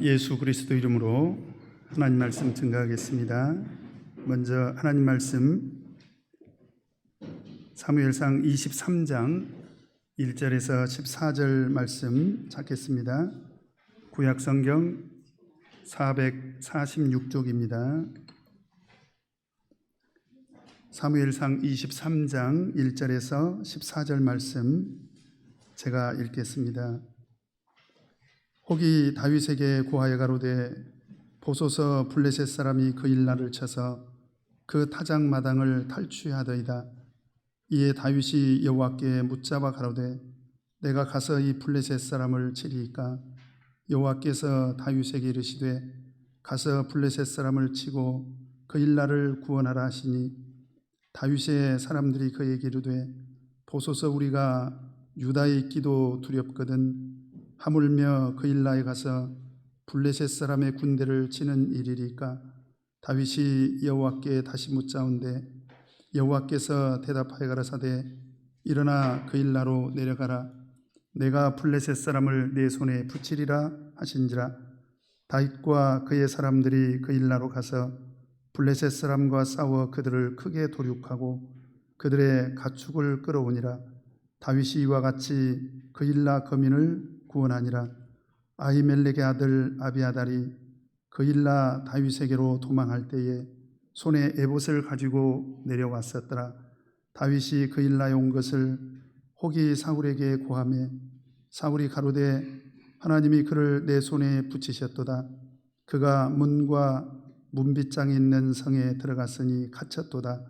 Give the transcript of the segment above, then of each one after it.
예수 그리스도 이름으로 하나님 말씀 증거하겠습니다. 먼저 하나님 말씀 사무엘상 23장 1절에서 14절 말씀 찾겠습니다. 구약성경 446쪽입니다. 사무엘상 23장 1절에서 14절 말씀 제가 읽겠습니다. 혹이 다윗에게 고하여 가로되 보소서 블레셋 사람이 그 일날을 쳐서 그 타작마당을 탈취하더이다. 이에 다윗이 여호와께 묻잡아 가로되 내가 가서 이 블레셋 사람을 치리이까? 여호와께서 다윗에게 이르시되 가서 블레셋 사람을 치고 그 일날을 구원하라 하시니 다윗의 사람들이 그에게 이르되 보소서 우리가 유다에 있기도 두렵거든 하물며 그 일날에 가서 블레셋 사람의 군대를 치는 일이리까? 다윗이 여호와께 다시 묻자온대 여호와께서 대답하여 가라사대 일어나 그 일나로 내려가라. 내가 블레셋 사람을 내 손에 붙이리라 하신지라. 다윗과 그의 사람들이 그 일나로 가서 블레셋 사람과 싸워 그들을 크게 도륙하고 그들의 가축을 끌어오니라. 다윗이 이와 같이 그 일나 거민을 구원하니라. 아히멜렉의 아들 아비아달이 그 일나 다윗에게로 도망할 때에 손에 에봇을 가지고 내려왔었더라. 다윗이 그 일나에 온 것을 혹이 사울에게 고하매 사울이 가로되 하나님이 그를 내 손에 붙이셨도다. 그가 문과 문빗장에 있는 성에 들어갔으니 갇혔도다.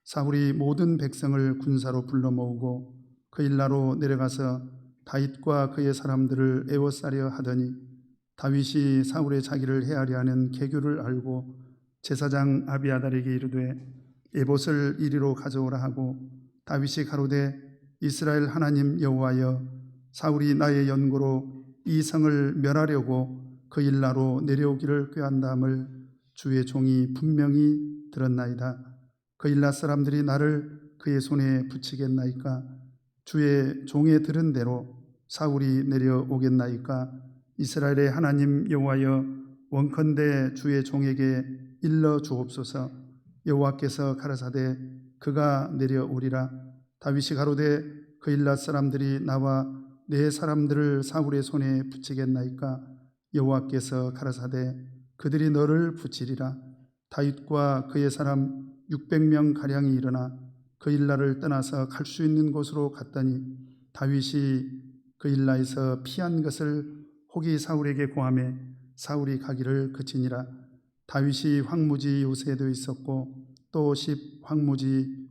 사울이 모든 백성을 군사로 불러 모으고 그 일나로 내려가서 다윗과 그의 사람들을 애워싸려 하더니 다윗이 사울의 자기를 해하려 하는 계교를 알고 제사장 아비아달에게 이르되 에봇을 이리로 가져오라 하고 다윗이 가로되 이스라엘 하나님 여호와여 사울이 나의 연고로 이 성을 멸하려고 그 일나로 내려오기를 꾀한다함을 주의 종이 분명히 들었나이다. 그 일나 사람들이 나를 그의 손에 붙이겠나이까? 주의 종의 들은 대로 사울이 내려오겠나이까? 이스라엘의 하나님 여호와여 원컨대 주의 종에게 일러 주옵소서. 여호와께서 가라사대 그가 내려오리라. 다윗이 가로되 그 일라 사람들이 나와 내 사람들을 사울의 손에 붙이겠나이까? 여호와께서 가라사대 그들이 너를 붙이리라. 다윗과 그의 사람 600명 가량이 일어나 그 일라를 떠나서 갈 수 있는 곳으로 갔더니 다윗이 그 일라에서 피한 것을 혹이 사울에게 고하매 사울이 가기를 그치니라. 다윗이 황무지 요새도 있었고 또 십 황무지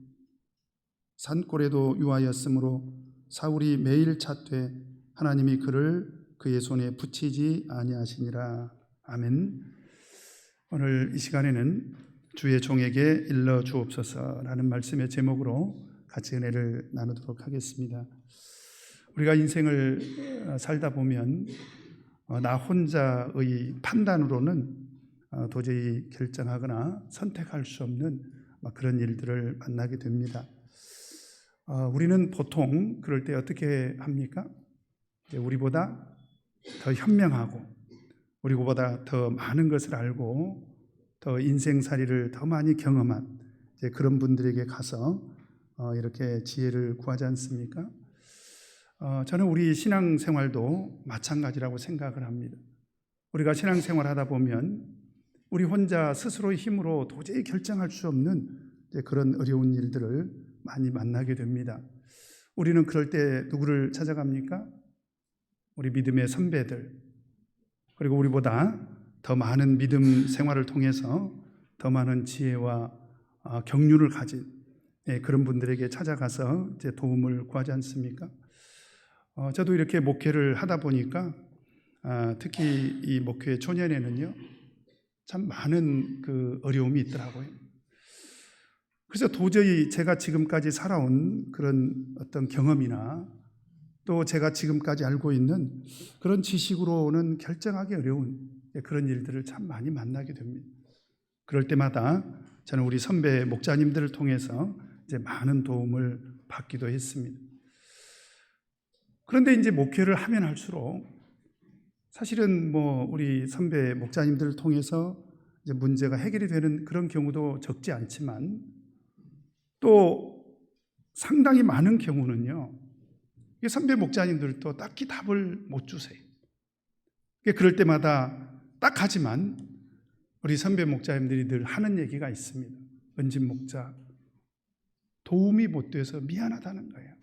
산골에도 유하였으므로 사울이 매일 찾되 하나님이 그를 그의 손에 붙이지 아니하시니라. 아멘. 오늘 이 시간에는 주의 종에게 일러 주옵소서라는 말씀의 제목으로 같이 은혜를 나누도록 하겠습니다. 우리가 인생을 살다 보면 나 혼자의 판단으로는 도저히 결정하거나 선택할 수 없는 그런 일들을 만나게 됩니다. 우리는 보통 그럴 때 어떻게 합니까? 우리보다 더 현명하고 우리보다 더 많은 것을 알고 더 인생살이를 더 많이 경험한 그런 분들에게 가서 이렇게 지혜를 구하지 않습니까? 저는 우리 신앙생활도 마찬가지라고 생각을 합니다. 우리가 신앙생활 하다 보면 우리 혼자 스스로의 힘으로 도저히 결정할 수 없는 그런 어려운 일들을 많이 만나게 됩니다. 우리는 그럴 때 누구를 찾아갑니까? 우리 믿음의 선배들, 그리고 우리보다 더 많은 믿음 생활을 통해서 더 많은 지혜와 경륜을 가진 그런 분들에게 찾아가서 이제 도움을 구하지 않습니까? 저도 이렇게 목회를 하다 보니까 특히 이 목회 초년에는요 참 많은 그 어려움이 있더라고요. 그래서 도저히 제가 지금까지 살아온 그런 어떤 경험이나 또 제가 지금까지 알고 있는 그런 지식으로는 결정하기 어려운 그런 일들을 참 많이 만나게 됩니다. 그럴 때마다 저는 우리 선배 목자님들을 통해서 이제 많은 도움을 받기도 했습니다. 그런데 이제 목회를 하면 할수록 사실은 우리 선배 목자님들을 통해서 이제 문제가 해결이 되는 그런 경우도 적지 않지만, 또 상당히 많은 경우는요, 선배 목자님들도 딱히 답을 못 주세요. 그럴 때마다 딱 하지만 우리 선배 목자님들이 늘 하는 얘기가 있습니다. 은진 목자, 도움이 못 돼서 미안하다는 거예요.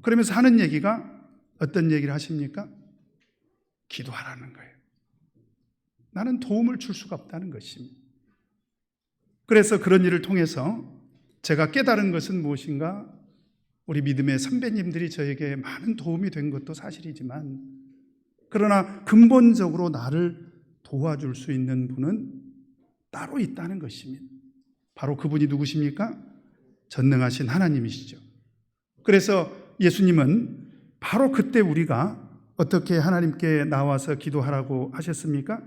그러면서 하는 얘기가 어떤 얘기를 하십니까? 기도하라는 거예요. 나는 도움을 줄 수가 없다는 것입니다. 그래서 그런 일을 통해서 제가 깨달은 것은 무엇인가? 우리 믿음의 선배님들이 저에게 많은 도움이 된 것도 사실이지만, 그러나 근본적으로 나를 도와줄 수 있는 분은 따로 있다는 것입니다. 바로 그분이 누구십니까? 전능하신 하나님이시죠. 그래서 예수님은 바로 그때 우리가 어떻게 하나님께 나와서 기도하라고 하셨습니까?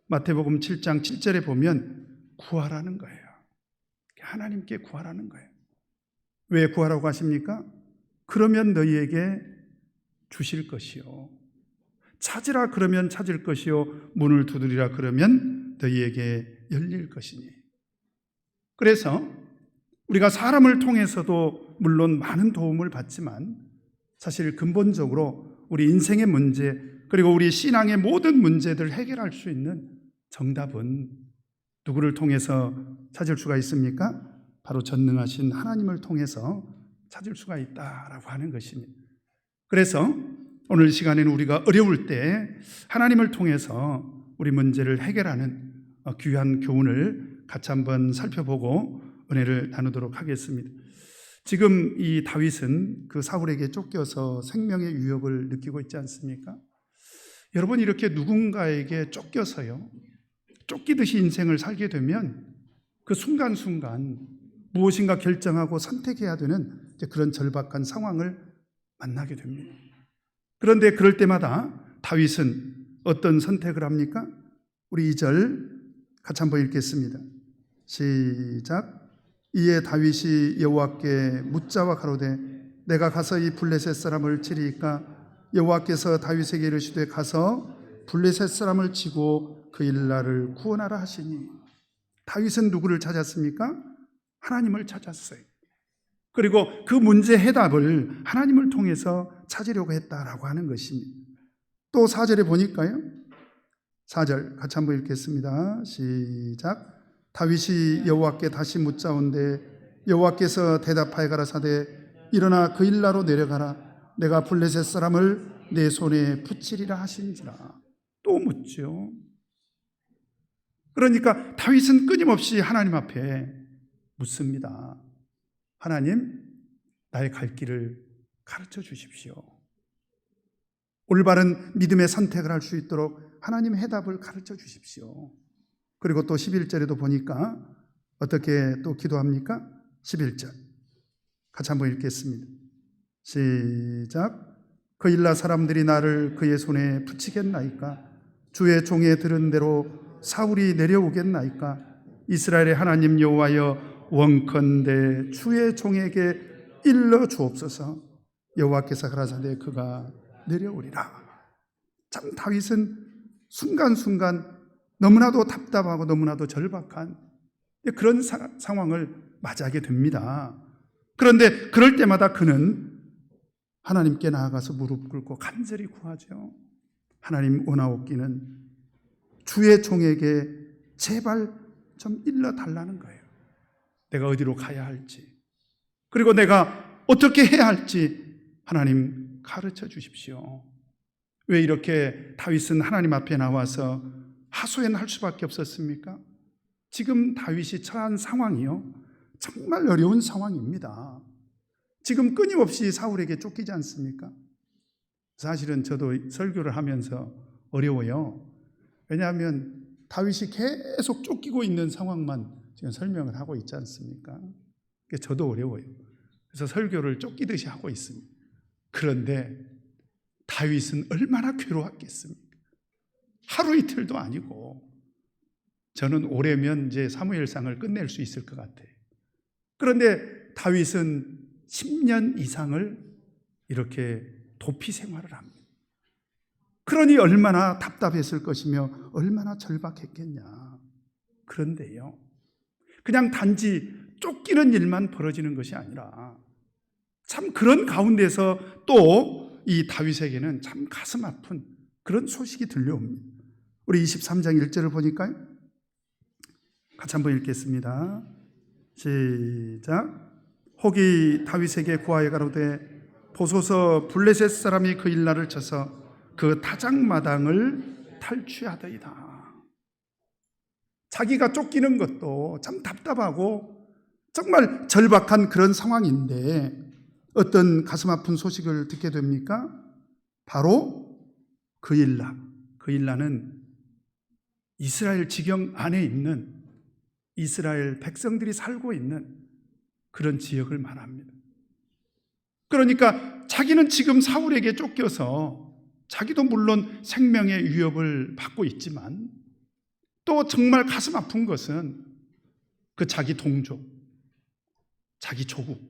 마태복음 7장 7절에 보면 구하라는 거예요. 하나님께 구하라는 거예요. 왜 구하라고 하십니까? 그러면 너희에게 주실 것이요, 찾으라 그러면 찾을 것이요, 문을 두드리라 그러면 너희에게 열릴 것이니. 그래서 우리가 사람을 통해서도 물론 많은 도움을 받지만, 사실 근본적으로 우리 인생의 문제, 그리고 우리 신앙의 모든 문제들을 해결할 수 있는 정답은 누구를 통해서 찾을 수가 있습니까? 바로 전능하신 하나님을 통해서 찾을 수가 있다라고 하는 것입니다. 그래서 오늘 시간에는 우리가 어려울 때 하나님을 통해서 우리 문제를 해결하는 귀한 교훈을 같이 한번 살펴보고 은혜를 나누도록 하겠습니다. 지금 이 다윗은 그 사울에게 쫓겨서 생명의 위협을 느끼고 있지 않습니까? 여러분, 이렇게 누군가에게 쫓겨서요, 쫓기듯이 인생을 살게 되면 그 순간순간 무엇인가 결정하고 선택해야 되는 그런 절박한 상황을 만나게 됩니다. 그런데 그럴 때마다 다윗은 어떤 선택을 합니까? 우리 2절 같이 한번 읽겠습니다. 시작. 이에 다윗이 여호와께 묻자와 가로되 내가 가서 이 블레셋 사람을 치리이까? 여호와께서 다윗에게 이르시되 가서 블레셋 사람을 치고 그 일날을 구원하라 하시니. 다윗은 누구를 찾았습니까? 하나님을 찾았어요. 그리고 그 문제 해답을 하나님을 통해서 찾으려고 했다라고 하는 것입니다. 또 4절에 보니까요, 4절 같이 한번 읽겠습니다. 시작. 다윗이 여호와께 다시 묻자온데 여호와께서 대답하여 가라사대 일어나 그 일나로 내려가라. 내가 블레셋 사람을 내 손에 붙이리라 하신지라. 또 묻죠. 그러니까 다윗은 끊임없이 하나님 앞에 묻습니다. 하나님, 나의 갈 길을 가르쳐 주십시오. 올바른 믿음의 선택을 할 수 있도록 하나님 해답을 가르쳐 주십시오. 그리고 또 11절에도 보니까 어떻게 또 기도합니까? 11절 같이 한번 읽겠습니다. 시작. 그 일나 사람들이 나를 그의 손에 붙이겠나이까? 주의 종의 들은 대로 사울이 내려오겠나이까? 이스라엘의 하나님 여호와여, 원컨대 주의 종에게 일러 주옵소서. 여호와께서 가라사대 그가 내려오리라. 참 다윗은 순간순간 너무나도 답답하고 너무나도 절박한 그런 상황을 맞이하게 됩니다. 그런데 그럴 때마다 그는 하나님께 나아가서 무릎 꿇고 간절히 구하죠. 하나님, 원하옵기는 주의 종에게 제발 좀 일러달라는 거예요. 내가 어디로 가야 할지, 그리고 내가 어떻게 해야 할지 하나님 가르쳐 주십시오. 왜 이렇게 다윗은 하나님 앞에 나와서 하소연할 수밖에 없었습니까? 지금 다윗이 처한 상황이요, 정말 어려운 상황입니다. 지금 끊임없이 사울에게 쫓기지 않습니까? 사실은 저도 설교를 하면서 어려워요. 왜냐하면 다윗이 계속 쫓기고 있는 상황만 지금 설명을 하고 있지 않습니까? 저도 어려워요. 그래서 설교를 쫓기듯이 하고 있습니다. 그런데 다윗은 얼마나 괴로웠겠습니까? 하루 이틀도 아니고, 저는 올해면 이제 사무엘상을 끝낼 수 있을 것 같아요. 그런데 다윗은 10년 이상을 이렇게 도피 생활을 합니다. 그러니 얼마나 답답했을 것이며 얼마나 절박했겠냐. 그런데요, 그냥 단지 쫓기는 일만 벌어지는 것이 아니라 참 그런 가운데서 또 이 다윗에게는 참 가슴 아픈 그런 소식이 들려옵니다. 우리 23장 1절을 보니까요, 같이 한번 읽겠습니다. 시작. 혹이 다윗에게 구하여 가로되 보소서 블레셋 사람이 그 일날을 쳐서 그 타작마당을 탈취하더이다. 자기가 쫓기는 것도 참 답답하고 정말 절박한 그런 상황인데 어떤 가슴 아픈 소식을 듣게 됩니까? 바로 그일라는 이스라엘 지경 안에 있는 이스라엘 백성들이 살고 있는 그런 지역을 말합니다. 그러니까 자기는 지금 사울에게 쫓겨서 자기도 물론 생명의 위협을 받고 있지만 또 정말 가슴 아픈 것은 그 자기 동족, 자기 조국,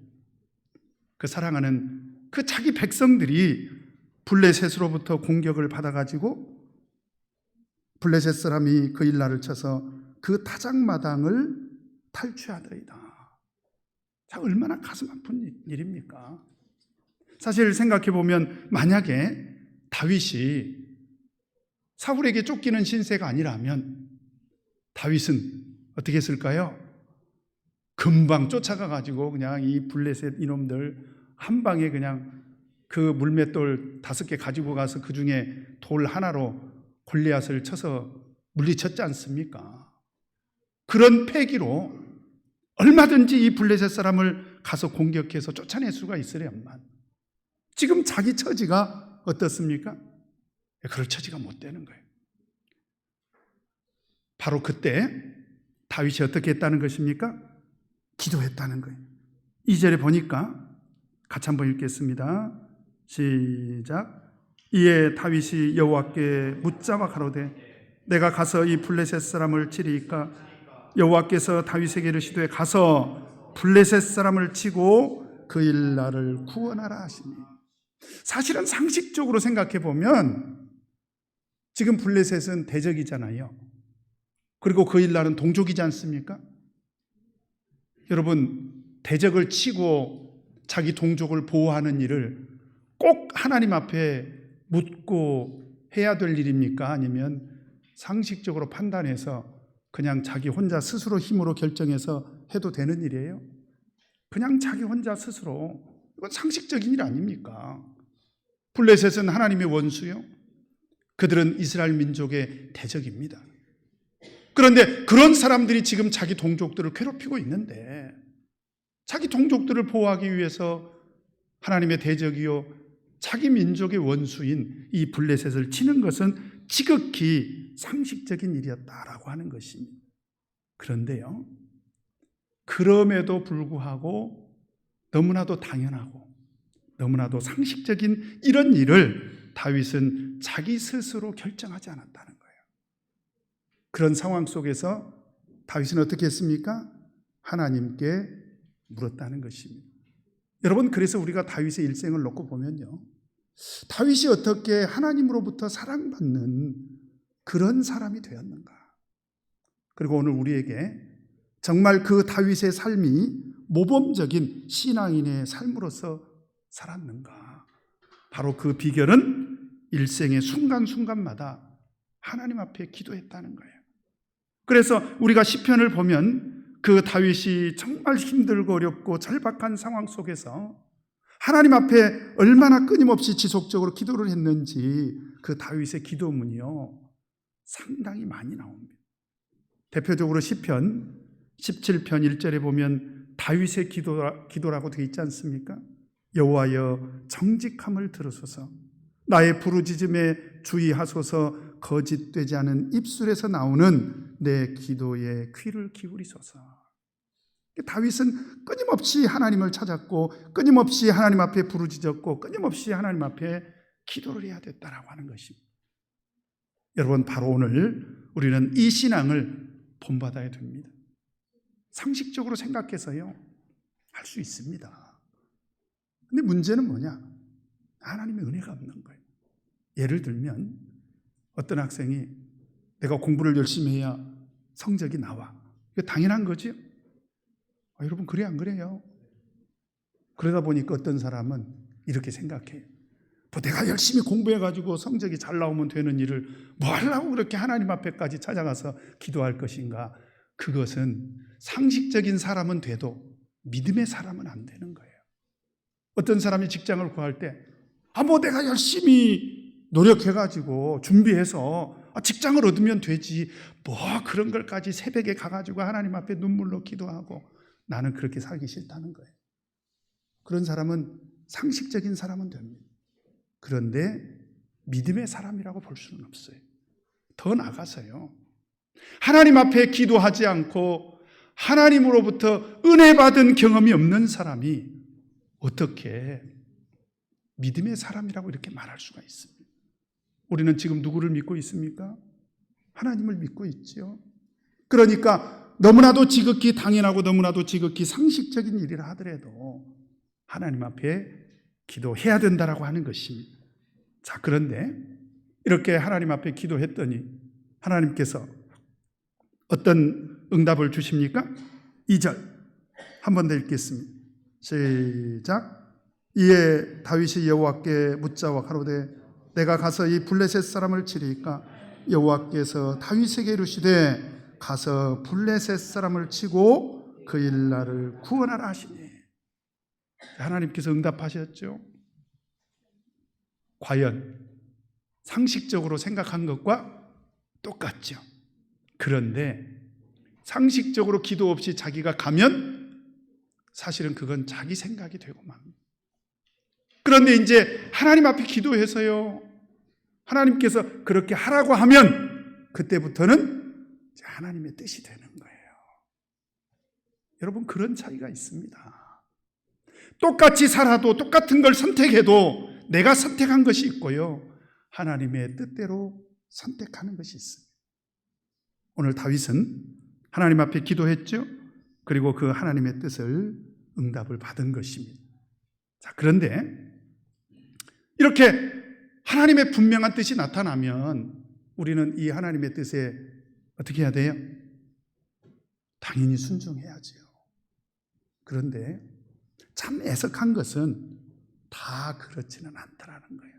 그 사랑하는 그 자기 백성들이 블레셋으로부터 공격을 받아가지고 블레셋 사람이 그 일날을 쳐서 그 타작마당을 탈취하더이다. 자, 얼마나 가슴 아픈 일입니까? 사실 생각해 보면 만약에 다윗이 사울에게 쫓기는 신세가 아니라면 다윗은 어떻게 했을까요? 금방 쫓아가 가지고 그냥 이 블레셋 이놈들 한 방에 그냥 그 물맷돌 5개 가지고 가서 그 중에 돌 하나로 골리앗을 쳐서 물리쳤지 않습니까? 그런 패기로 얼마든지 이 블레셋 사람을 가서 공격해서 쫓아낼 수가 있으련만 지금 자기 처지가 어떻습니까? 그럴 처지가 못 되는 거예요. 바로 그때 다윗이 어떻게 했다는 것입니까? 기도했다는 거예요. 2절에 보니까 같이 한번 읽겠습니다. 시작. 이에 다윗이 여호와께 묻자와 가로되 내가 가서 이 블레셋 사람을 치리이까? 여호와께서 다윗에게 이르시되 가서 블레셋 사람을 치고 그 일날을 구원하라 하시니. 사실은 상식적으로 생각해 보면 지금 블레셋은 대적이잖아요. 그리고 그 일날은 동족이지 않습니까? 여러분, 대적을 치고 자기 동족을 보호하는 일을 꼭 하나님 앞에 묻고 해야 될 일입니까? 아니면 상식적으로 판단해서 그냥 자기 혼자 스스로 힘으로 결정해서 해도 되는 일이에요? 그냥 자기 혼자 스스로. 이건 상식적인 일 아닙니까? 블레셋은 하나님의 원수요. 그들은 이스라엘 민족의 대적입니다. 그런데 그런 사람들이 지금 자기 동족들을 괴롭히고 있는데 자기 동족들을 보호하기 위해서 하나님의 대적이요 자기 민족의 원수인 이 블레셋을 치는 것은 지극히 상식적인 일이었다라고 하는 것입니다. 그런데요, 그럼에도 불구하고 너무나도 당연하고 너무나도 상식적인 이런 일을 다윗은 자기 스스로 결정하지 않았다는 거예요. 그런 상황 속에서 다윗은 어떻게 했습니까? 하나님께 물었다는 것입니다. 여러분, 그래서 우리가 다윗의 일생을 놓고 보면요, 다윗이 어떻게 하나님으로부터 사랑받는 그런 사람이 되었는가? 그리고 오늘 우리에게 정말 그 다윗의 삶이 모범적인 신앙인의 삶으로서 살았는가? 바로 그 비결은 일생의 순간순간마다 하나님 앞에 기도했다는 거예요. 그래서 우리가 시편을 보면 그 다윗이 정말 힘들고 어렵고 절박한 상황 속에서 하나님 앞에 얼마나 끊임없이 지속적으로 기도를 했는지 그 다윗의 기도문이요 상당히 많이 나옵니다. 대표적으로 시편 17편 1절에 보면 다윗의 기도라고 되어 있지 않습니까? 여호와여 정직함을 들으소서, 나의 부르짖음에 주의하소서, 거짓되지 않은 입술에서 나오는 내 기도에 귀를 기울이소서. 다윗은 끊임없이 하나님을 찾았고 끊임없이 하나님 앞에 부르짖었고 끊임없이 하나님 앞에 기도를 해야 됐다라고 하는 것입니다. 여러분, 바로 오늘 우리는 이 신앙을 본받아야 됩니다. 상식적으로 생각해서요 할 수 있습니다. 근데 문제는 뭐냐? 하나님의 은혜가 없는 거예요. 예를 들면 어떤 학생이 내가 공부를 열심히 해야 성적이 나와. 이거 당연한 거죠. 여러분 그래 안 그래요? 그러다 보니까 어떤 사람은 이렇게 생각해요. 뭐 내가 열심히 공부해가지고 성적이 잘 나오면 되는 일을 뭐 하려고 그렇게 하나님 앞에까지 찾아가서 기도할 것인가. 그것은 상식적인 사람은 돼도 믿음의 사람은 안 되는 거예요. 어떤 사람이 직장을 구할 때 뭐 내가 열심히 노력해가지고 준비해서 직장을 얻으면 되지 뭐 그런 걸까지 새벽에 가가지고 하나님 앞에 눈물로 기도하고 나는 그렇게 살기 싫다는 거예요. 그런 사람은 상식적인 사람은 됩니다. 그런데 믿음의 사람이라고 볼 수는 없어요. 더 나아가서요, 하나님 앞에 기도하지 않고 하나님으로부터 은혜 받은 경험이 없는 사람이 어떻게 믿음의 사람이라고 이렇게 말할 수가 있습니까? 우리는 지금 누구를 믿고 있습니까? 하나님을 믿고 있죠. 그러니까 너무나도 지극히 당연하고 너무나도 지극히 상식적인 일이라 하더라도 하나님 앞에 기도해야 된다라고 하는 것입니다. 자, 그런데 이렇게 하나님 앞에 기도했더니 하나님께서 어떤 응답을 주십니까? 2절 한 번 더 읽겠습니다. 시작. 이에 다윗이 여호와께 묻자와 가로되 내가 가서 이 블레셋 사람을 치리까? 여호와께서 다윗에게 이르시되 가서 블레셋 사람을 치고 그 일날을 구원하라 하시니. 하나님께서 응답하셨죠. 과연 상식적으로 생각한 것과 똑같죠. 그런데 상식적으로 기도 없이 자기가 가면 사실은 그건 자기 생각이 되고 맙니다. 그런데 이제 하나님 앞에 기도해서요, 하나님께서 그렇게 하라고 하면 그때부터는 하나님의 뜻이 되는 거예요. 여러분, 그런 차이가 있습니다. 똑같이 살아도 똑같은 걸 선택해도 내가 선택한 것이 있고요, 하나님의 뜻대로 선택하는 것이 있습니다. 오늘 다윗은 하나님 앞에 기도했죠. 그리고 그 하나님의 뜻을 응답을 받은 것입니다. 자, 그런데 이렇게 하나님의 분명한 뜻이 나타나면 우리는 이 하나님의 뜻에 어떻게 해야 돼요? 당연히 순종해야죠. 그런데 참 애석한 것은 다 그렇지는 않더라는 거예요.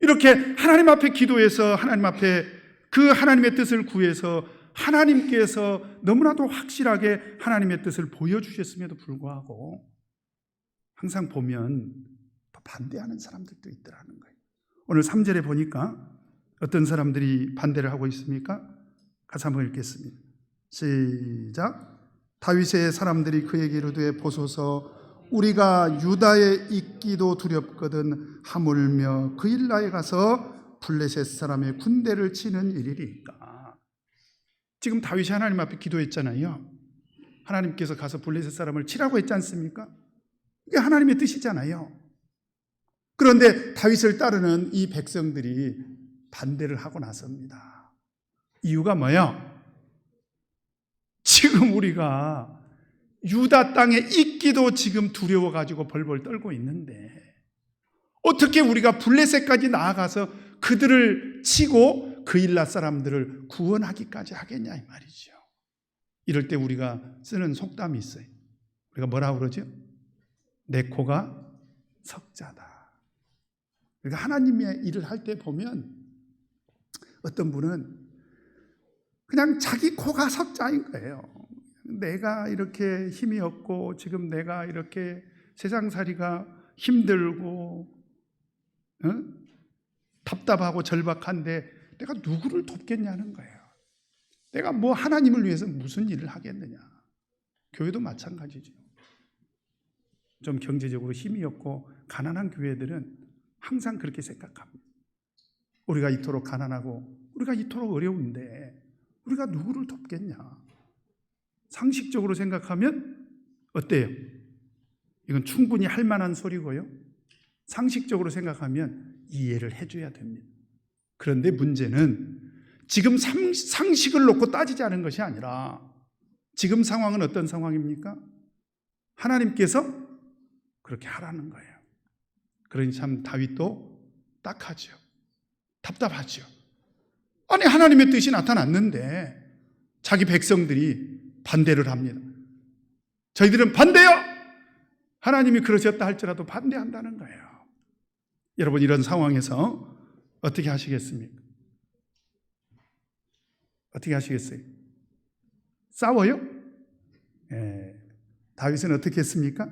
이렇게 하나님 앞에 기도해서 하나님 앞에 그 하나님의 뜻을 구해서 하나님께서 너무나도 확실하게 하나님의 뜻을 보여주셨음에도 불구하고 항상 보면 또 반대하는 사람들도 있더라는 거예요. 오늘 3절에 보니까 어떤 사람들이 반대를 하고 있습니까? 같이 한번 읽겠습니다. 시작. 다윗의 사람들이 그에게 이르되 보소서 우리가 유다에 있기도 두렵거든 하물며 그 일나에 가서 블레셋 사람의 군대를 치는 일이리까. 지금 다윗이 하나님 앞에 기도했잖아요. 하나님께서 가서 블레셋 사람을 치라고 했지 않습니까? 이게 하나님의 뜻이잖아요. 그런데 다윗을 따르는 이 백성들이 반대를 하고 나섭니다. 이유가 뭐야? 지금 우리가 유다 땅에 있기도 지금 두려워가지고 벌벌 떨고 있는데 어떻게 우리가 블레셋까지 나아가서 그들을 치고 그 일라 사람들을 구원하기까지 하겠냐 이 말이죠. 이럴 때 우리가 쓰는 속담이 있어요. 우리가 뭐라고 그러죠? 내 코가 석자다. 그러니까 하나님의 일을 할 때 보면 어떤 분은 그냥 자기 코가 석자인 거예요. 내가 이렇게 힘이 없고 지금 내가 이렇게 세상살이가 힘들고 답답하고 절박한데 내가 누구를 돕겠냐는 거예요. 내가 뭐 하나님을 위해서 무슨 일을 하겠느냐. 교회도 마찬가지죠. 좀 경제적으로 힘이 없고 가난한 교회들은 항상 그렇게 생각합니다. 우리가 이토록 가난하고 우리가 이토록 어려운데 우리가 누구를 돕겠냐. 상식적으로 생각하면 어때요? 이건 충분히 할 만한 소리고요. 상식적으로 생각하면 이해를 해줘야 됩니다. 그런데 문제는 지금 상식을 놓고 따지자는 것이 아니라 지금 상황은 어떤 상황입니까? 하나님께서 그렇게 하라는 거예요. 그러니 참 다윗도 딱하죠. 답답하죠. 아니 하나님의 뜻이 나타났는데 자기 백성들이 반대를 합니다. 저희들은 반대요! 하나님이 그러셨다 할지라도 반대한다는 거예요. 여러분 이런 상황에서 어떻게 하시겠습니까? 어떻게 하시겠어요? 싸워요? 다윗은 어떻게 했습니까?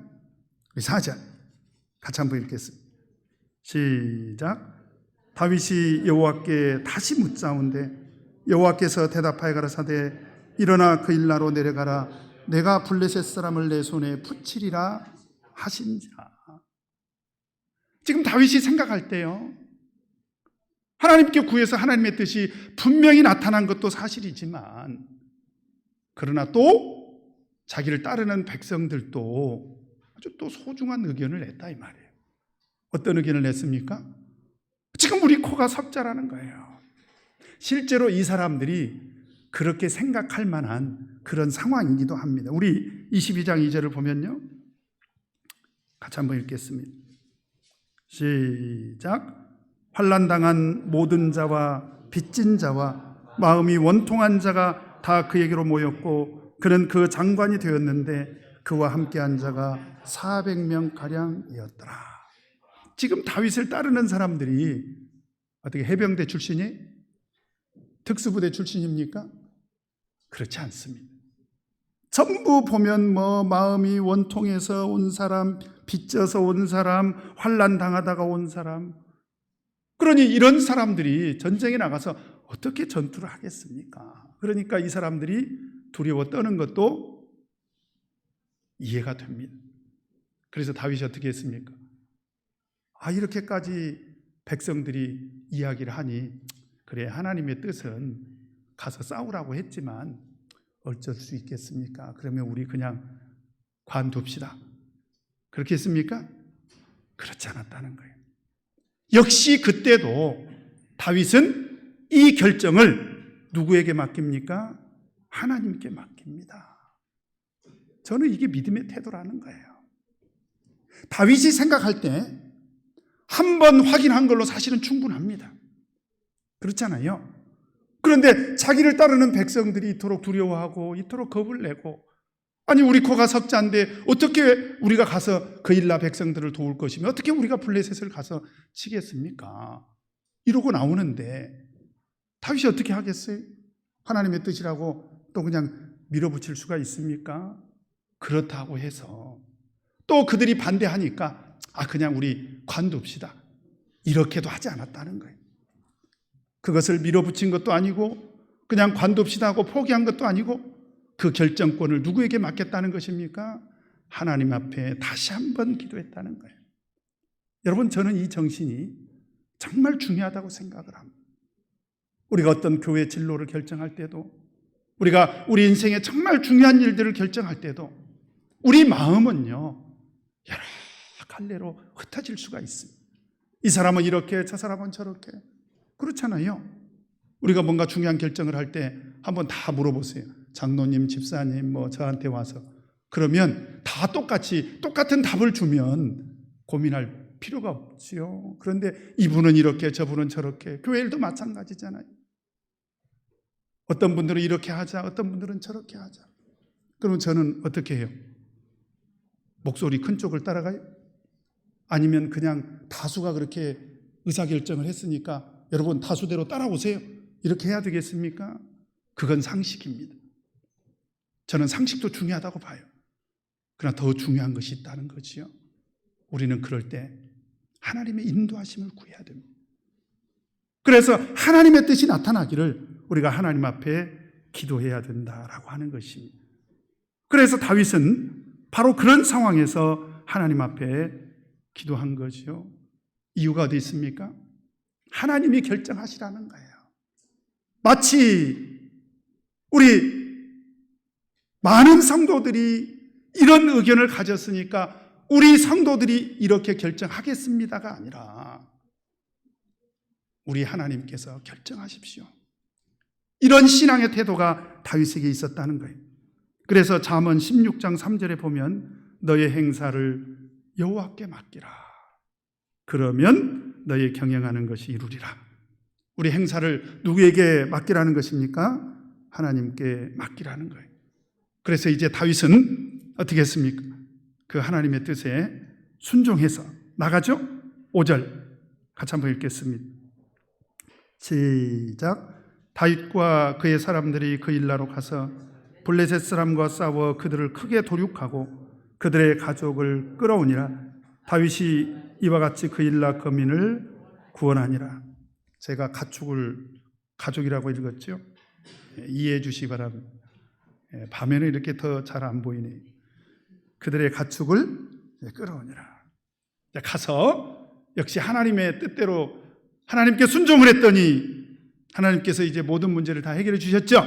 우리 4절 같이 한번 읽겠습니다. 시작. 다윗이 여호와께 다시 묻자온대 여호와께서 대답하여 가라사대 일어나 그 일나로 내려가라 내가 블레셋 사람을 내 손에 붙이리라 하신자. 지금 다윗이 생각할 때요, 하나님께 구해서 하나님의 뜻이 분명히 나타난 것도 사실이지만 그러나 또 자기를 따르는 백성들도 아주 또 소중한 의견을 냈다 이 말이에요. 어떤 의견을 냈습니까? 지금 우리 코가 석자라는 거예요. 실제로 이 사람들이 그렇게 생각할 만한 그런 상황이기도 합니다. 우리 22장 2절을 보면요, 같이 한번 읽겠습니다. 시작. 환난당한 모든 자와 빚진 자와 마음이 원통한 자가 다 그에게로 모였고 그는 그 장관이 되었는데 그와 함께한 자가 400명가량이었더라. 지금 다윗을 따르는 사람들이 어떻게 해병대 출신이? 특수부대 출신입니까? 그렇지 않습니다. 전부 보면 마음이 원통해서 온 사람, 빚져서 온 사람, 환난 당하다가 온 사람. 그러니 이런 사람들이 전쟁에 나가서 어떻게 전투를 하겠습니까? 그러니까 이 사람들이 두려워 떠는 것도 이해가 됩니다. 그래서 다윗이 어떻게 했습니까? 이렇게까지 백성들이 이야기를 하니 그래 하나님의 뜻은 가서 싸우라고 했지만 어쩔 수 있겠습니까? 그러면 우리 그냥 관둡시다. 그렇게 했습니까? 그렇지 않았다는 거예요. 역시 그때도 다윗은 이 결정을 누구에게 맡깁니까? 하나님께 맡깁니다. 저는 이게 믿음의 태도라는 거예요. 다윗이 생각할 때 한 번 확인한 걸로 사실은 충분합니다. 그렇잖아요. 그런데 자기를 따르는 백성들이 이토록 두려워하고 이토록 겁을 내고 아니 우리 코가 석자인데 어떻게 우리가 가서 그일라 백성들을 도울 것이며 어떻게 우리가 블레셋을 가서 치겠습니까? 이러고 나오는데 다윗이 어떻게 하겠어요? 하나님의 뜻이라고 또 그냥 밀어붙일 수가 있습니까? 그렇다고 해서 또 그들이 반대하니까 그냥 우리 관둡시다 이렇게도 하지 않았다는 거예요. 그것을 밀어붙인 것도 아니고 그냥 관둡시다 하고 포기한 것도 아니고 그 결정권을 누구에게 맡겼다는 것입니까? 하나님 앞에 다시 한번 기도했다는 거예요. 여러분 저는 이 정신이 정말 중요하다고 생각을 합니다. 우리가 어떤 교회 진로를 결정할 때도 우리가 우리 인생에 정말 중요한 일들을 결정할 때도 우리 마음은요 여러 갈래로 흩어질 수가 있습니다. 이 사람은 이렇게 저 사람은 저렇게 그렇잖아요. 우리가 뭔가 중요한 결정을 할 때 한번 다 물어보세요. 장로님, 집사님 저한테 와서 그러면 다 똑같은 답을 주면 고민할 필요가 없지요. 그런데 이분은 이렇게 저분은 저렇게 교회 일도 마찬가지잖아요. 어떤 분들은 이렇게 하자 어떤 분들은 저렇게 하자. 그러면 저는 어떻게 해요? 목소리 큰 쪽을 따라가요? 아니면 그냥 다수가 그렇게 의사결정을 했으니까 여러분 다수대로 따라오세요 이렇게 해야 되겠습니까? 그건 상식입니다. 저는 상식도 중요하다고 봐요. 그러나 더 중요한 것이 있다는 거지요. 우리는 그럴 때 하나님의 인도하심을 구해야 됩니다. 그래서 하나님의 뜻이 나타나기를 우리가 하나님 앞에 기도해야 된다라고 하는 것입니다. 그래서 다윗은 바로 그런 상황에서 하나님 앞에 기도한 거죠. 이유가 어디 있습니까? 하나님이 결정하시라는 거예요. 마치 우리 많은 성도들이 이런 의견을 가졌으니까 우리 성도들이 이렇게 결정하겠습니다가 아니라 우리 하나님께서 결정하십시오. 이런 신앙의 태도가 다윗에게 있었다는 거예요. 그래서 잠언 16장 3절에 보면 너의 행사를 여호와께 맡기라. 그러면 너희 경영하는 것이 이루리라. 우리 행사를 누구에게 맡기라는 것입니까? 하나님께 맡기라는 거예요. 그래서 이제 다윗은 어떻게 했습니까? 그 하나님의 뜻에 순종해서 나가죠. 5절 같이 한번 읽겠습니다. 시작. 다윗과 그의 사람들이 그 일라로 가서 블레셋 사람과 싸워 그들을 크게 도륙하고 그들의 가족을 끌어오니라. 다윗이 이와 같이 그 일라 거민을 구원하니라. 제가 가족이라고 읽었죠. 이해해 주시기 바랍니다. 밤에는 이렇게 더 잘 안 보이네요. 그들의 가축을 끌어오니라. 가서 역시 하나님의 뜻대로 하나님께 순종을 했더니 하나님께서 이제 모든 문제를 다 해결해 주셨죠.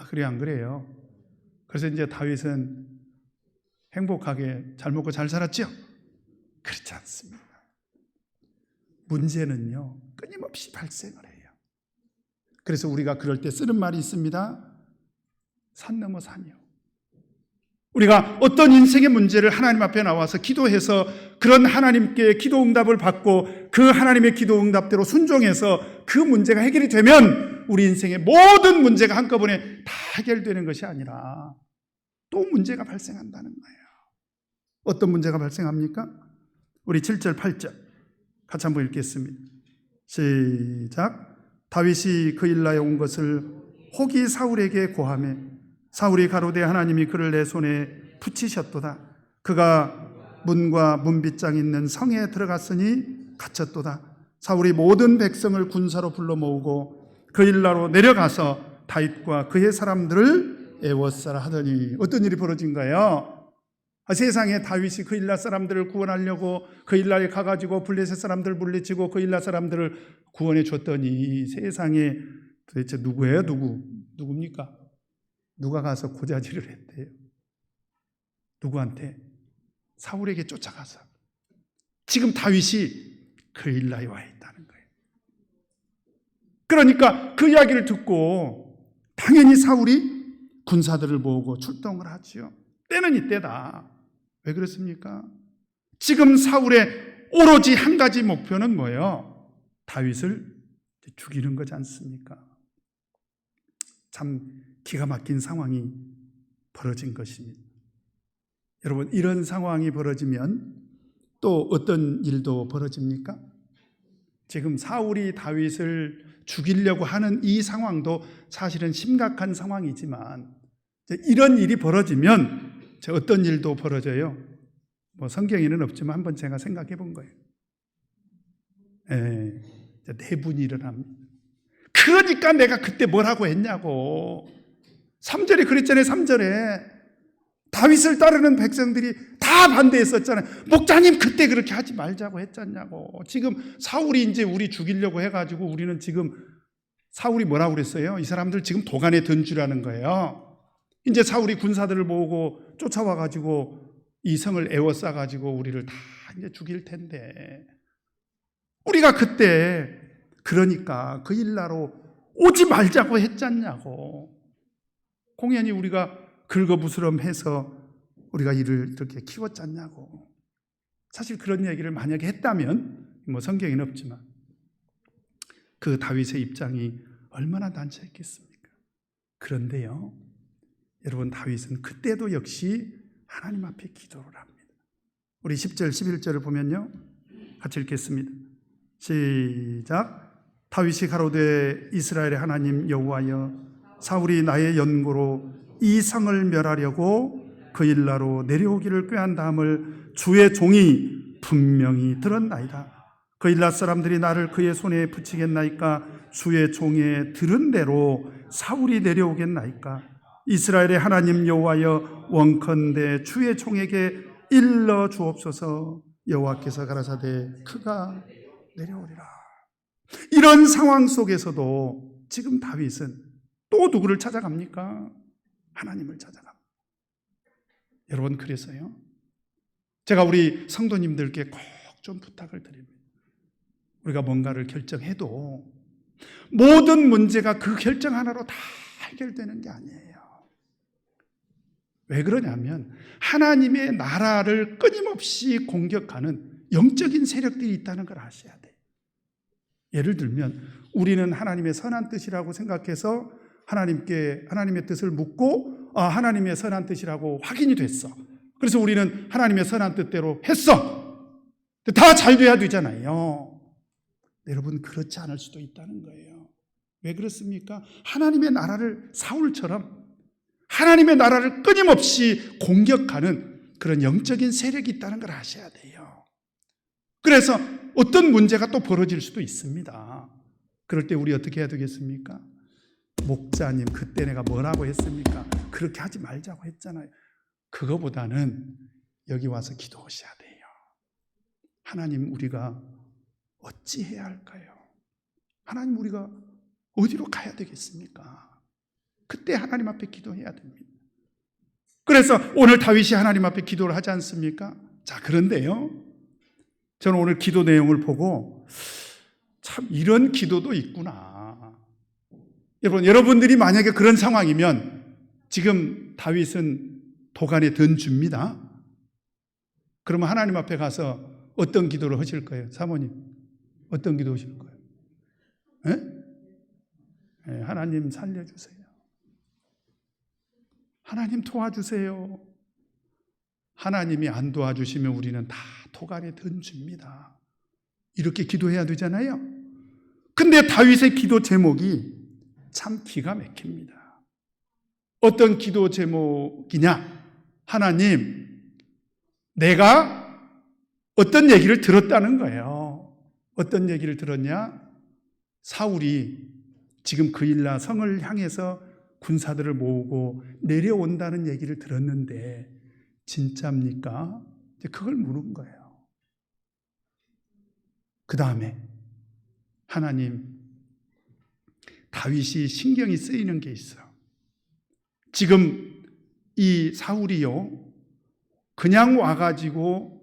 그래요, 안 그래요? 그래서 이제 다윗은 행복하게 잘 먹고 잘 살았죠? 그렇지 않습니다. 문제는요, 끊임없이 발생을 해요. 그래서 우리가 그럴 때 쓰는 말이 있습니다. 산 넘어 산이요. 우리가 어떤 인생의 문제를 하나님 앞에 나와서 기도해서 그런 하나님께 기도 응답을 받고 그 하나님의 기도 응답대로 순종해서 그 문제가 해결이 되면 우리 인생의 모든 문제가 한꺼번에 다 해결되는 것이 아니라 또 문제가 발생한다는 거예요. 어떤 문제가 발생합니까? 우리 7절, 8절 같이 한번 읽겠습니다. 시작. 다윗이 그 일라에 온 것을 혹이 사울에게 고하매 사울이 가로되 하나님이 그를 내 손에 붙이셨도다. 그가 문과 문빗장 있는 성에 들어갔으니 갇혔도다. 사울이 모든 백성을 군사로 불러 모으고 그 일라로 내려가서 다윗과 그의 사람들을 애워싸라 하더니 어떤 일이 벌어진가요? 세상에 다윗이 그 일라 사람들을 구원하려고 그 일라에 가가지고 블레셋 사람들을 물리치고 그 일라 사람들을 구원해 줬더니 세상에 도대체 누구예요? 누굽니까? 누가 가서 고자질을 했대요? 누구한테? 사울에게 쫓아가서. 지금 다윗이 그 일라에 와 있다는 거예요. 그러니까 그 이야기를 듣고 당연히 사울이 군사들을 모으고 출동을 하지요. 때는 이때다. 왜 그렇습니까? 지금 사울의 오로지 한 가지 목표는 뭐예요? 다윗을 죽이는 거지 않습니까? 참 기가 막힌 상황이 벌어진 것입니다. 여러분, 이런 상황이 벌어지면 또 어떤 일도 벌어집니까? 지금 사울이 다윗을 죽이려고 하는 이 상황도 사실은 심각한 상황이지만 이런 일이 벌어지면 어떤 일도 벌어져요? 성경에는 없지만 한번 제가 생각해 본 거예요. 내분이 일어납니다. 그러니까 내가 그때 뭐라고 했냐고. 3절에 그랬잖아요. 3절에 다윗을 따르는 백성들이 다 반대했었잖아요. 목자님 그때 그렇게 하지 말자고 했잖냐고. 지금 사울이 이제 우리 죽이려고 해가지고 우리는 지금 사울이 뭐라고 그랬어요? 이 사람들 지금 도간에 든 주라는 거예요. 이제 사울이 군사들을 모으고 쫓아와가지고 이 성을 에워싸가지고 우리를 다 이제 죽일 텐데 우리가 그때 그러니까 그 일나로 오지 말자고 했잖냐고. 공연히 우리가 긁어부스럼해서 우리가 이를 이렇게 키웠잖냐고. 사실 그런 얘기를 만약에 했다면 성경에는 없지만 그 다윗의 입장이 얼마나 난처했겠습니까? 그런데요, 여러분, 다윗은 그때도 역시 하나님 앞에 기도를 합니다. 우리 10절, 11절을 보면요, 같이 읽겠습니다. 시작. 다윗이 가로되 이스라엘의 하나님 여호와여, 사울이 나의 연고로 이 성을 멸하려고 그 일라로 내려오기를 꾀한 다음을 주의 종이 분명히 들었나이다. 그 일라 사람들이 나를 그의 손에 붙이겠나이까? 주의 종의 들은 대로 사울이 내려오겠나이까? 이스라엘의 하나님 여호와여, 원컨대 주의 종에게 일러 주옵소서. 여호와께서 가라사대 그가 내려오리라. 이런 상황 속에서도 지금 다윗은 또 누구를 찾아갑니까? 하나님을 찾아갑니다. 여러분, 그래서요, 제가 우리 성도님들께 꼭 좀 부탁을 드립니다. 우리가 뭔가를 결정해도 모든 문제가 그 결정 하나로 다 해결되는 게 아니에요. 왜 그러냐면 하나님의 나라를 끊임없이 공격하는 영적인 세력들이 있다는 걸 아셔야 돼요. 예를 들면 우리는 하나님의 선한 뜻이라고 생각해서 하나님의 뜻을 묻고 하나님의 선한 뜻이라고 확인이 됐어. 그래서 우리는 하나님의 선한 뜻대로 했어. 다 잘 돼야 되잖아요. 여러분, 그렇지 않을 수도 있다는 거예요. 왜 그렇습니까? 하나님의 나라를 사울처럼 하나님의 나라를 끊임없이 공격하는 그런 영적인 세력이 있다는 걸 아셔야 돼요. 그래서 어떤 문제가 또 벌어질 수도 있습니다. 그럴 때 우리 어떻게 해야 되겠습니까? 목사님, 그때 내가 뭐라고 했습니까? 그렇게 하지 말자고 했잖아요. 그거보다는 여기 와서 기도하셔야 돼요. 하나님, 우리가 어찌해야 할까요? 하나님, 우리가 어디로 가야 되겠습니까? 그때 하나님 앞에 기도해야 됩니다. 그래서 오늘 다윗이 하나님 앞에 기도를 하지 않습니까? 자, 그런데요, 저는 오늘 기도 내용을 보고 참 이런 기도도 있구나. 여러분들이 만약에 그런 상황이면 지금 다윗은 도간에 든 줍니다. 그러면 하나님 앞에 가서 어떤 기도를 하실 거예요? 사모님, 어떤 기도 하실 거예요? 네, 하나님 살려주세요. 하나님 도와주세요. 하나님이 안 도와주시면 우리는 다 도간에 던집니다. 이렇게 기도해야 되잖아요. 근데 다윗의 기도 제목이 참 기가 막힙니다. 어떤 기도 제목이냐? 하나님, 내가 어떤 얘기를 들었다는 거예요. 어떤 얘기를 들었냐? 사울이 지금 그일라 성을 향해서 군사들을 모으고 내려온다는 얘기를 들었는데 진짜입니까? 그걸 물은 거예요. 그 다음에 하나님, 다윗이 신경이 쓰이는 게 있어. 지금 이 사울이요, 그냥 와가지고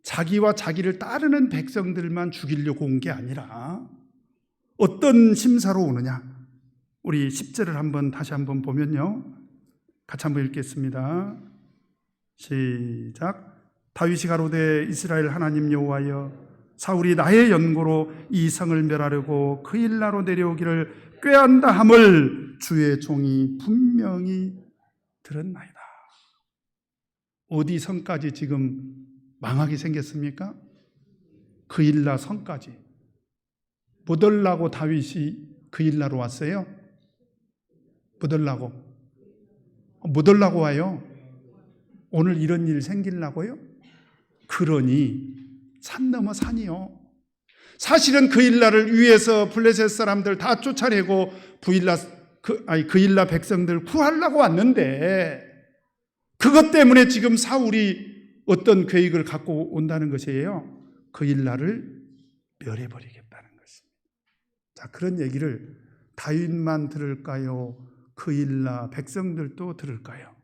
자기와 자기를 따르는 백성들만 죽이려고 온 게 아니라 어떤 심사로 오느냐? 우리 10절을 다시 한번 보면요, 같이 한번 읽겠습니다. 시작. 다윗이 가로되 이스라엘 하나님 여호와여, 사울이 나의 연고로 이 성을 멸하려고 그일라로 내려오기를 꾀한다 함을 주의 종이 분명히 들었나이다. 어디 성까지 지금 망하게 생겼습니까? 그일라 성까지. 뭐 하려고 다윗이 그일라로 왔어요? 뭐 하려고 와요? 오늘 이런 일 생기려고요? 그러니 산 넘어 산이요. 사실은 그일라를 위해서 블레셋 사람들 다 쫓아내고 그일라 백성들 구하려고 왔는데 그것 때문에 지금 사울이 어떤 계획을 갖고 온다는 것이에요. 그일라를 멸해버리겠다는 것입니다. 자, 그런 얘기를 다윗만 들을까요? 그일라 백성들도 들을까요?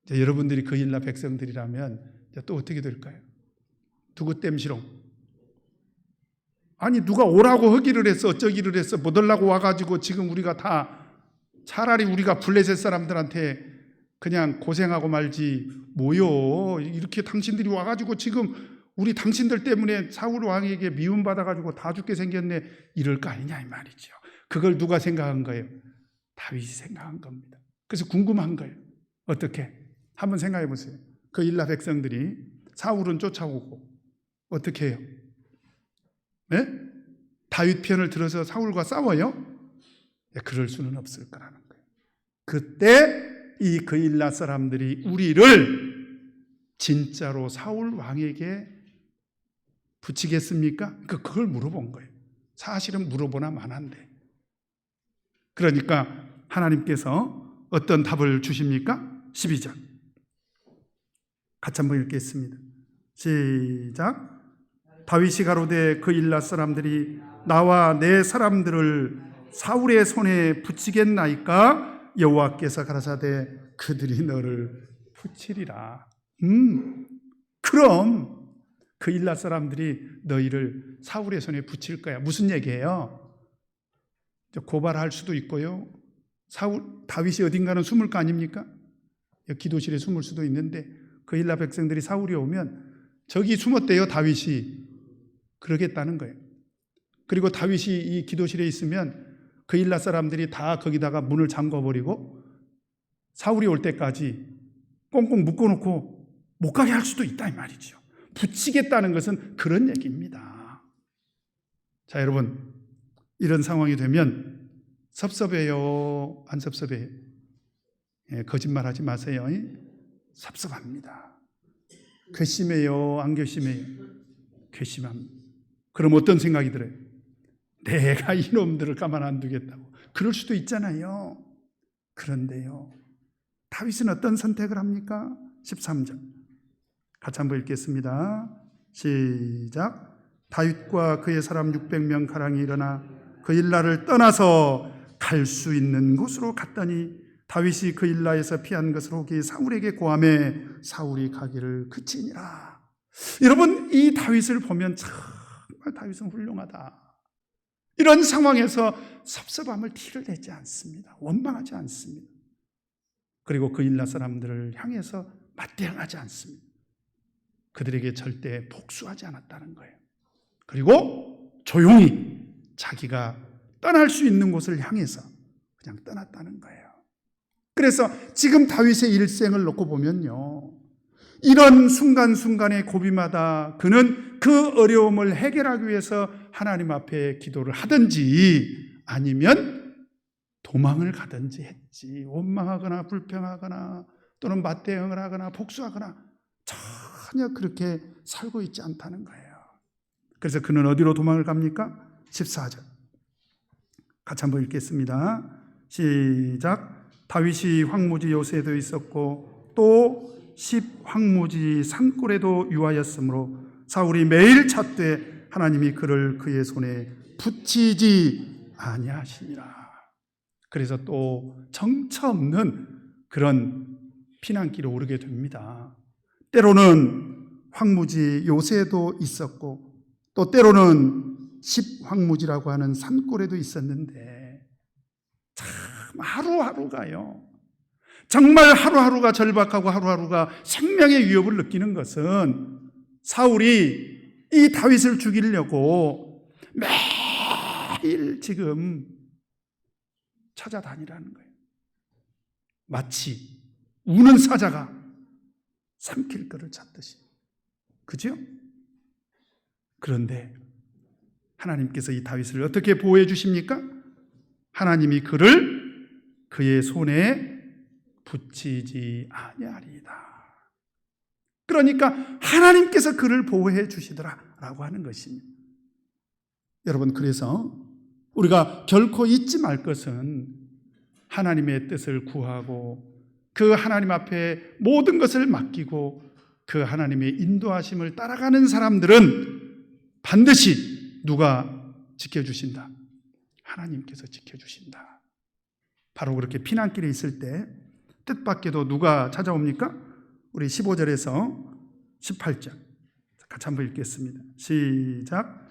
이제 여러분들이 그일라 백성들이라면 이제 또 어떻게 될까요? 누구 땜시롱? 아니, 누가 오라고 하기를 했어, 어쩌기를 했어, 못 오려고 와가지고 지금 우리가 다 차라리 우리가 블레셋 사람들한테 그냥 고생하고 말지 뭐요? 이렇게 당신들이 와가지고 지금 우리 당신들 때문에 사울 왕에게 미움받아가지고 다 죽게 생겼네, 이럴 거 아니냐 이 말이죠. 그걸 누가 생각한 거예요? 다윗이 생각한 겁니다. 그래서 궁금한 거예요. 어떻게? 한번 생각해 보세요. 그일라 백성들이 사울은 쫓아오고 어떻게 해요? 네? 다윗 편을 들어서 사울과 싸워요? 네, 그럴 수는 없을 거라는 거예요. 그때 이 그일라 사람들이 우리를 진짜로 사울 왕에게 붙이겠습니까? 그걸 물어본 거예요. 사실은 물어보나 마나인데. 그러니까 하나님께서 어떤 답을 주십니까? 12절 같이 한번 읽겠습니다. 시작. 다윗이 가로되 그일라 사람들이 나와 내 사람들을 사울의 손에 붙이겠나이까? 여호와께서 가라사대 그들이 너를 붙이리라. 그럼 그일라 사람들이 너희를 사울의 손에 붙일 거야. 무슨 얘기예요? 고발할 수도 있고요. 다윗이 어딘가는 숨을 거 아닙니까? 기도실에 숨을 수도 있는데 그일라 백성들이 사울이 오면 저기 숨었대요, 다윗이. 그러겠다는 거예요. 그리고 다윗이 이 기도실에 있으면 그일라 사람들이 다 거기다가 문을 잠궈버리고 사울이 올 때까지 꽁꽁 묶어놓고 못 가게 할 수도 있다 이 말이죠. 붙이겠다는 것은 그런 얘기입니다. 자, 여러분, 이런 상황이 되면 섭섭해요? 안 섭섭해요? 거짓말하지 마세요. 섭섭합니다. 괘씸해요? 안 괘씸해요? 괘씸합니다. 그럼 어떤 생각이 들어요? 내가 이놈들을 가만 안 두겠다고. 그럴 수도 있잖아요. 그런데요, 다윗은 어떤 선택을 합니까? 13절 같이 한번 읽겠습니다. 시작. 다윗과 그의 사람 600명 가량이 일어나 그일라를 떠나서 갈 수 있는 곳으로 갔더니 다윗이 그일라에서 피한 것을 혹이 사울에게 고하매 사울이 가기를 그치니라. 여러분, 이 다윗을 보면 정말 다윗은 훌륭하다. 이런 상황에서 섭섭함을 티를 내지 않습니다. 원망하지 않습니다. 그리고 그일라 사람들을 향해서 맞대응하지 않습니다. 그들에게 절대 복수하지 않았다는 거예요. 그리고 조용히 자기가 떠날 수 있는 곳을 향해서 그냥 떠났다는 거예요. 그래서 지금 다윗의 일생을 놓고 보면요, 이런 순간순간의 고비마다 그는 그 어려움을 해결하기 위해서 하나님 앞에 기도를 하든지 아니면 도망을 가든지 했지, 원망하거나 불평하거나 또는 맞대응을 하거나 복수하거나 전혀 그렇게 살고 있지 않다는 거예요. 그래서 그는 어디로 도망을 갑니까? 14절 같이 한번 읽겠습니다. 시작. 다윗이 황무지 요새도 있었고 또 10황무지 산골에도 유하였으므로 사울이 매일 찾되 하나님이 그를 그의 손에 붙이지 아니하시니라. 그래서 또 정처 없는 그런 피난길에 오르게 됩니다. 때로는 황무지 요새도 있었고 또 때로는 10황무지라고 하는 산골에도 있었는데 참 하루하루가요, 정말 하루하루가 절박하고 하루하루가 생명의 위협을 느끼는 것은 사울이 이 다윗을 죽이려고 매일 지금 찾아다니라는 거예요. 마치 우는 사자가 삼킬 것을 찾듯이. 그죠? 그런데 하나님께서 이 다윗을 어떻게 보호해 주십니까? 하나님이 그를 그의 손에 붙이지 아니하리이다. 그러니까 하나님께서 그를 보호해 주시더라라고 하는 것입니다. 여러분, 그래서 우리가 결코 잊지 말 것은 하나님의 뜻을 구하고 그 하나님 앞에 모든 것을 맡기고 그 하나님의 인도하심을 따라가는 사람들은 반드시 누가 지켜주신다? 하나님께서 지켜주신다. 바로 그렇게 피난길에 있을 때 뜻밖에도 누가 찾아옵니까? 우리 15절에서 18절 같이 한번 읽겠습니다. 시작.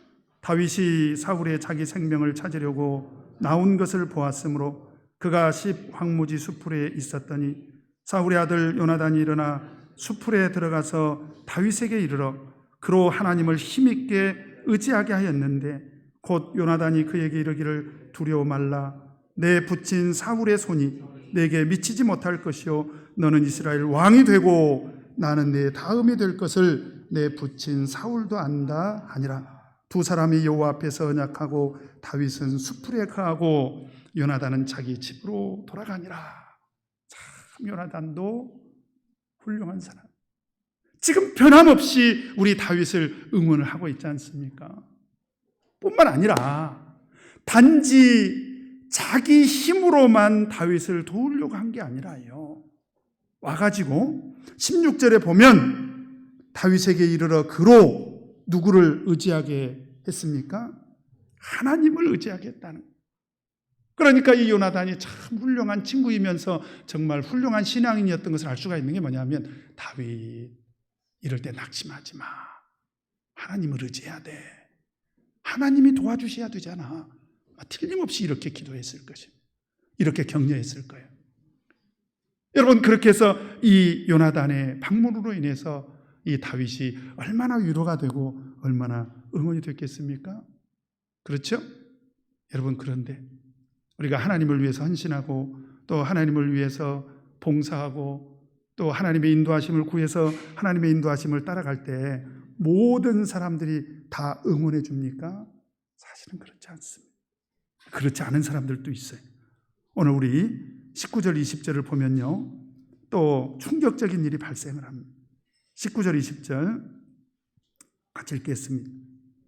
다윗이 사울의 자기 생명을 찾으려고 나온 것을 보았으므로 그가 10황무지 수풀에 있었더니 사울의 아들 요나단이 일어나 수풀에 들어가서 다윗에게 이르러 그로 하나님을 힘있게 의지하게 하였는데 곧 요나단이 그에게 이르기를 두려워 말라. 내 붙인 사울의 손이 내게 미치지 못할 것이요 너는 이스라엘 왕이 되고 나는 내 다음이 될 것을 내 붙인 사울도 안다 하니라. 두 사람이 여호와 앞에서 언약하고 다윗은 수풀에 거하고 요나단은 자기 집으로 돌아가니라. 참 요나단도 훌륭한 사람. 지금 변함없이 우리 다윗을 응원을 하고 있지 않습니까? 뿐만 아니라 단지 자기 힘으로만 다윗을 도우려고 한 게 아니라요, 와가지고 16절에 보면 다윗에게 이르러 그로 누구를 의지하게 했습니까? 하나님을 의지하게 했다는. 그러니까 이 요나단이 참 훌륭한 친구이면서 정말 훌륭한 신앙인이었던 것을 알 수가 있는 게 뭐냐면, 다윗 이럴 때 낙심하지 마. 하나님을 의지해야 돼. 하나님이 도와주셔야 되잖아. 틀림없이 이렇게 기도했을 것입니다. 이렇게 격려했을 거예요. 여러분, 그렇게 해서 이 요나단의 방문으로 인해서 이 다윗이 얼마나 위로가 되고 얼마나 응원이 됐겠습니까? 그렇죠? 여러분, 그런데 우리가 하나님을 위해서 헌신하고 또 하나님을 위해서 봉사하고 또 하나님의 인도하심을 구해서 하나님의 인도하심을 따라갈 때 모든 사람들이 다 응원해 줍니까? 사실은 그렇지 않습니다. 그렇지 않은 사람들도 있어요. 오늘 우리 19절 20절을 보면요, 또 충격적인 일이 발생을 합니다. 19절 20절 같이 읽겠습니다.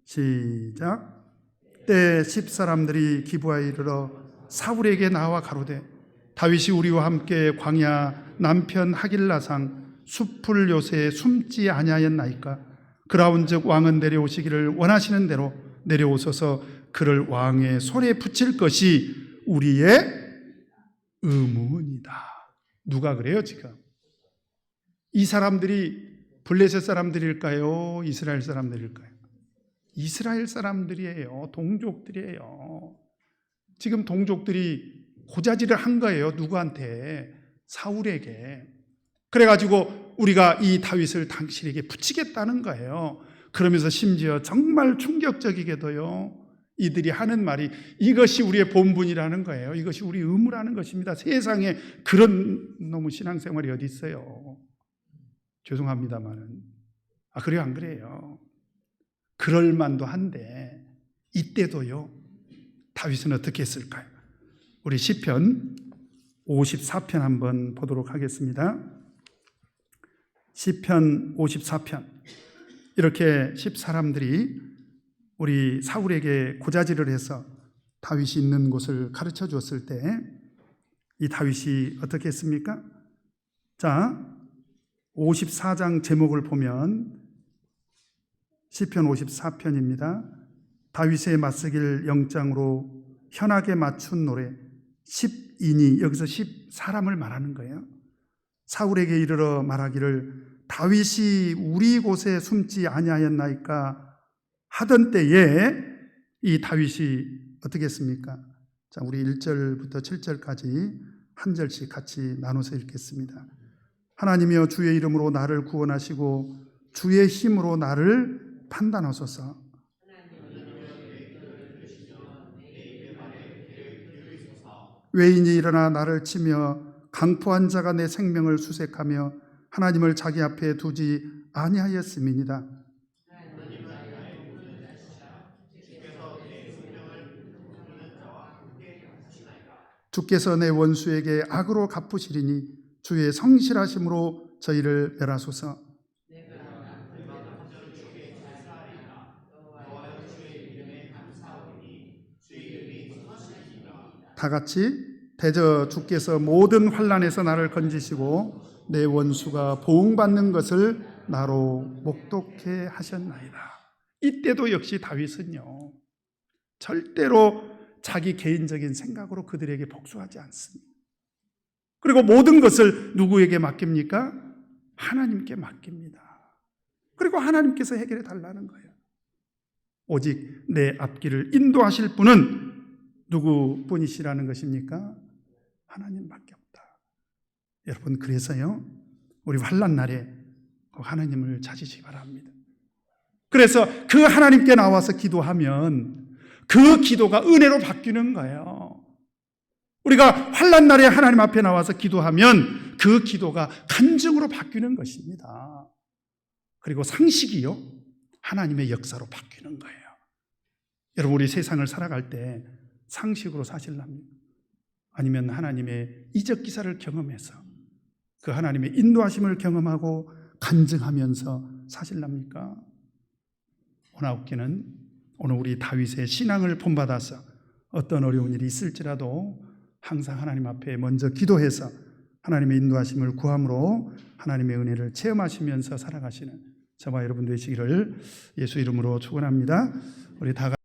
시작. 때 10사람들이 기브아에 이르러 사울에게 나와 가로되 다윗이 우리와 함께 광야 남편 하길라상 숲을 요새에 숨지 아니하였나이까? 그라운즉 왕은 내려오시기를 원하시는 대로 내려오소서. 그를 왕의 손에 붙일 것이 우리의 의무이다. 누가 그래요 지금? 이 사람들이 블레셋 사람들일까요? 이스라엘 사람들일까요? 이스라엘 사람들이에요. 동족들이에요. 지금 동족들이 고자질을 한 거예요. 누구한테? 사울에게. 그래가지고 우리가 이 다윗을 당신에게 붙이겠다는 거예요. 그러면서 심지어 정말 충격적이게도요, 이들이 하는 말이 이것이 우리의 본분이라는 거예요. 이것이 우리 의무라는 것입니다. 세상에 그런 놈의 신앙생활이 어디 있어요? 죄송합니다만은. 그래요, 안 그래요? 그럴 만도 한데 이때도요, 다윗은 어떻게 했을까요? 우리 시편 54편 한번 보도록 하겠습니다. 시편 54편. 이렇게 10사람들이 우리 사울에게 고자질을 해서 다윗이 있는 곳을 가르쳐 주었을 때 이 다윗이 어떻게 했습니까? 자, 54장 제목을 보면 시편 54편입니다. 다윗의 맞서길 영장으로 현악에 맞춘 노래 10인이, 여기서 10사람을 말하는 거예요. 사울에게 이르러 말하기를 다윗이 우리 곳에 숨지 아니하였나이까 하던 때에 이 다윗이 어떻게 했습니까? 자, 우리 1절부터 7절까지 한 절씩 같이 나눠서 읽겠습니다. 하나님이여 주의 이름으로 나를 구원하시고 주의 힘으로 나를 판단하소서. 외인이 일어나 나를 치며 강포한 자가 내 생명을 수색하며 하나님을 자기 앞에 두지 아니하였음이니이다. 주께서 내 원수에게 악으로 갚으시리니 주의 성실하심으로 저희를 멸하소서. 다 같이 대저 주께서 모든 환난에서 나를 건지시고 내 원수가 보응받는 것을 나로 목독해 하셨나이다. 이때도 역시 다윗은요, 절대로 자기 개인적인 생각으로 그들에게 복수하지 않습니다. 그리고 모든 것을 누구에게 맡깁니까? 하나님께 맡깁니다. 그리고 하나님께서 해결해 달라는 거예요. 오직 내 앞길을 인도하실 분은 누구뿐이시라는 것입니까? 하나님밖에 없다. 여러분, 그래서요, 우리 환난 날에 하나님을 찾으시기 바랍니다. 그래서 그 하나님께 나와서 기도하면 그 기도가 은혜로 바뀌는 거예요. 우리가 환난 날에 하나님 앞에 나와서 기도하면 그 기도가 간증으로 바뀌는 것입니다. 그리고 상식이요, 하나님의 역사로 바뀌는 거예요. 여러분, 우리 세상을 살아갈 때 상식으로 사실랍니까? 아니면 하나님의 이적 기사를 경험해서 그 하나님의 인도하심을 경험하고 간증하면서 사실랍니까? 오나옵기는 오늘 우리 다윗의 신앙을 본받아서 어떤 어려운 일이 있을지라도 항상 하나님 앞에 먼저 기도해서 하나님의 인도하심을 구함으로 하나님의 은혜를 체험하시면서 살아가시는 저와 여러분 되시기를 예수 이름으로 축원합니다. 우리 다